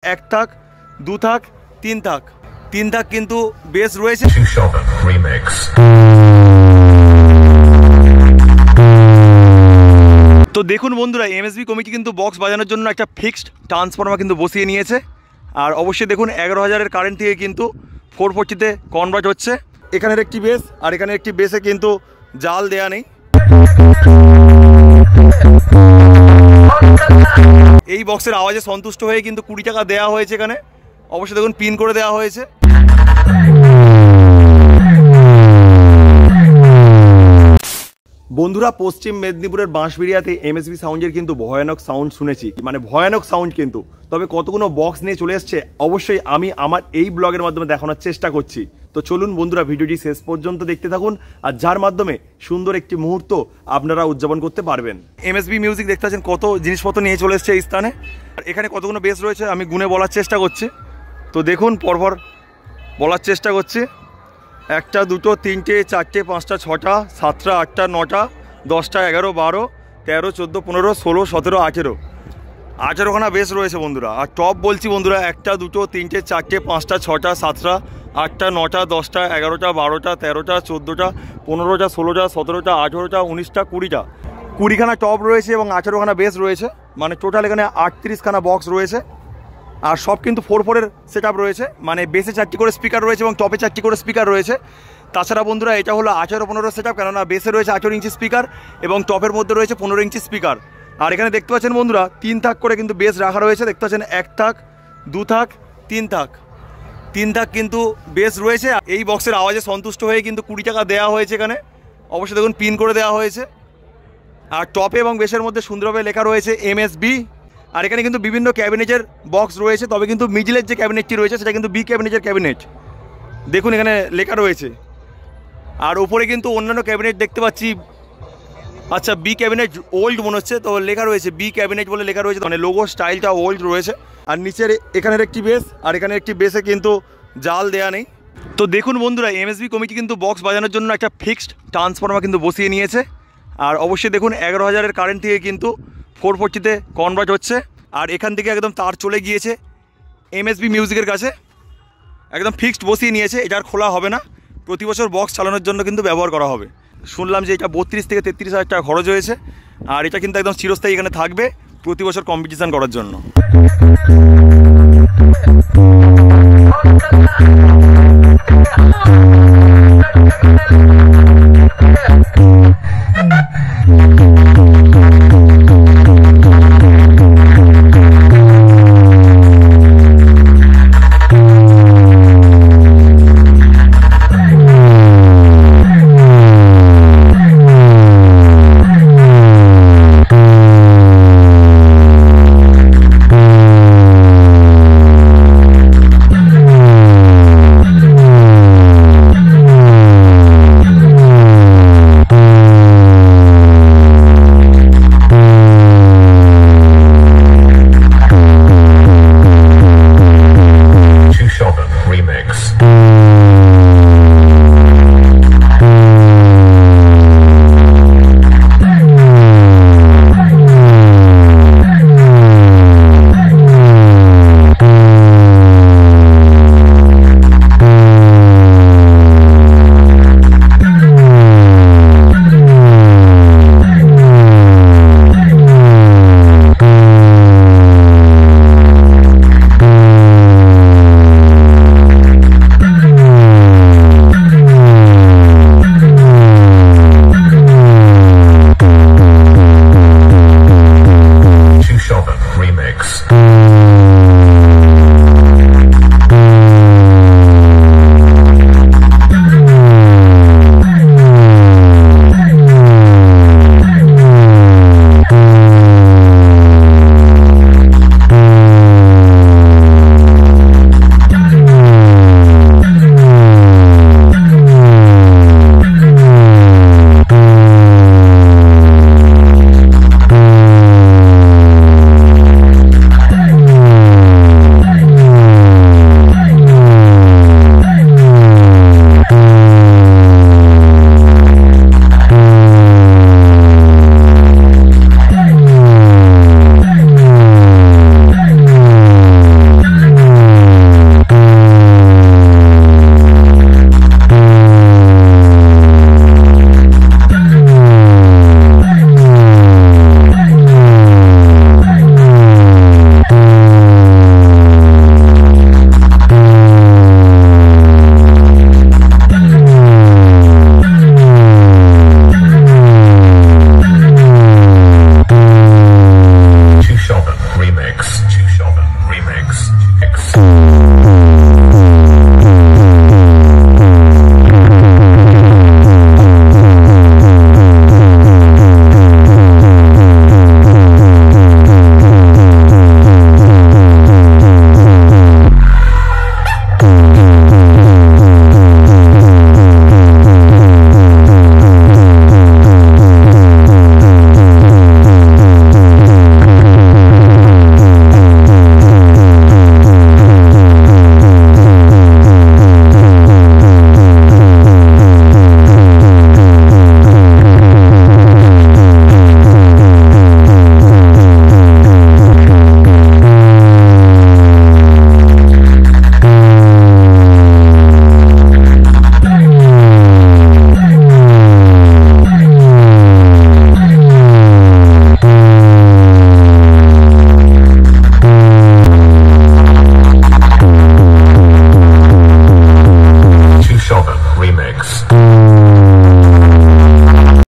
এক থাক, দু থাক, তিন থাক, তিন থাক কিন্তু বেস রয়েছে। তো দেখুন বন্ধুরা, এমএসবি কমিটি কিন্তু বক্স বাজানোর জন্য একটা ফিক্সড ট্রান্সফর্মার কিন্তু বসিয়ে নিয়েছে। আর অবশ্যই দেখুন 11,000-এর কারেন্ট থেকে কিন্তু 440-তে কনভার্ট হচ্ছে। এখানের একটি বেস আর এখানে একটি বেসে কিন্তু জাল দেয়া নেই। এই বক্সের আওয়াজে সন্তুষ্ট হয়ে কিন্তু 20 টাকা দেওয়া হয়েছে এখানে। অবশ্যই দেখুন পিন করে দেওয়া হয়েছে। বন্ধুরা, পশ্চিম মেদিনীপুরের বাঁশবেড়িয়াতে এমএসবি সাউন্ডের কিন্তু ভয়ানক সাউন্ড শুনেছি, মানে ভয়ানক সাউন্ড কিন্তু। তবে কতগুলো বক্স নিয়ে চলে এসছে অবশ্যই আমি আমার এই ব্লগের মাধ্যমে দেখানোর চেষ্টা করছি। তো চলুন বন্ধুরা, ভিডিওটি শেষ পর্যন্ত দেখতে থাকুন, আর যার মাধ্যমে সুন্দর একটি মুহূর্ত আপনারা উদযাপন করতে পারবেন। এমএসবি মিউজিক দেখতে পাচ্ছেন কত জিনিসপত্র নিয়ে চলে এসছে এই স্থানে। আর এখানে কতগুলো বেস রয়েছে আমি গুনে বলার চেষ্টা করছি। তো দেখুন পরপর বলার চেষ্টা করছি। 1টা 2টো 3টে 4টে 5টা 6টা 7টা 8টা 9টা 10টা 11 12 13 14 15 16 17 18 18খানা বেস রয়েছে বন্ধুরা। আর টপ বলছি বন্ধুরা, 1টা 2টো 3টে 4টে 5টা 6টা 7টা 8টা 9টা 10টা 11টা 12টা 13টা 14টা 15টা 16টা 17টা 18টা 19টা 20টা 20খানা টপ রয়েছে এবং 18খানা বেস রয়েছে। মানে টোটাল এখানে 38খানা বক্স রয়েছে। আর সব কিন্তু 4/4-এর সেট আপ রয়েছে, মানে বেসে 4টি করে স্পিকার রয়েছে এবং টপে 4টি করে স্পিকার রয়েছে। তাছাড়া বন্ধুরা এটা হলো 18-15 সেট আপ, কেননা বেসে রয়েছে 18 ইঞ্চি স্পিকার এবং টপের মধ্যে রয়েছে 15 ইঞ্চি স্পিকার। আর এখানে দেখতে পাচ্ছেন বন্ধুরা 3 থাক করে কিন্তু বেস রাখা রয়েছে। দেখতে পাচ্ছেন 1 থাক, 2 থাক, 3 থাক, 3 থাক কিন্তু বেস রয়েছে। এই বক্সের আওয়াজে সন্তুষ্ট হয়ে কিন্তু 20 টাকা দেওয়া হয়েছে এখানে। অবশ্যই দেখুন পিন করে দেওয়া হয়েছে। আর টপে এবং বেসের মধ্যে সুন্দরভাবে লেখা রয়েছে এমএসবি। আর এখানে কিন্তু বিভিন্ন ক্যাবিনেটের বক্স রয়েছে, তবে কিন্তু মিডিলের যে ক্যাবিনেটটি রয়েছে সেটা কিন্তু বি ক্যাবিনেটের ক্যাবিনেট। দেখুন এখানে লেখা রয়েছে। আর ওপরে কিন্তু অন্যান্য ক্যাবিনেট দেখতে পাচ্ছি। আচ্ছা, বি ক্যাবিনেট ওল্ড মনে হচ্ছে, তো লেখা রয়েছে বি ক্যাবিনেট বলে লেখা রয়েছে, মানে লোগো স্টাইলটা ওল্ড রয়েছে। আর নিচের এখানের একটি বেস আর এখানে একটি বেসে কিন্তু জাল দেয়া নেই। তো দেখুন বন্ধুরা, এমএসবি কমিটি কিন্তু বক্স বাজানোর জন্য একটা ফিক্সড ট্রান্সফর্মার কিন্তু বসিয়ে নিয়েছে। আর অবশ্যই দেখুন 11,000-এর কারেন্ট থেকে কিন্তু 440-তে কনভার্ট হচ্ছে। আর এখান থেকে একদম তার চলে গিয়েছে এমএসবি মিউজিকের কাছে, একদম ফিক্সড বসিয়ে নিয়েছে। এটা আর খোলা হবে না, প্রতি বছর বক্স চালানোর জন্য কিন্তু ব্যবহার করা হবে। শুনলাম যে এটা 32 থেকে 33 হাজার টাকা খরচ হয়েছে। আর এটা কিন্তু একদম চিরস্থায়ী এখানে থাকবে প্রতি বছর কম্পিটিশান করার জন্য।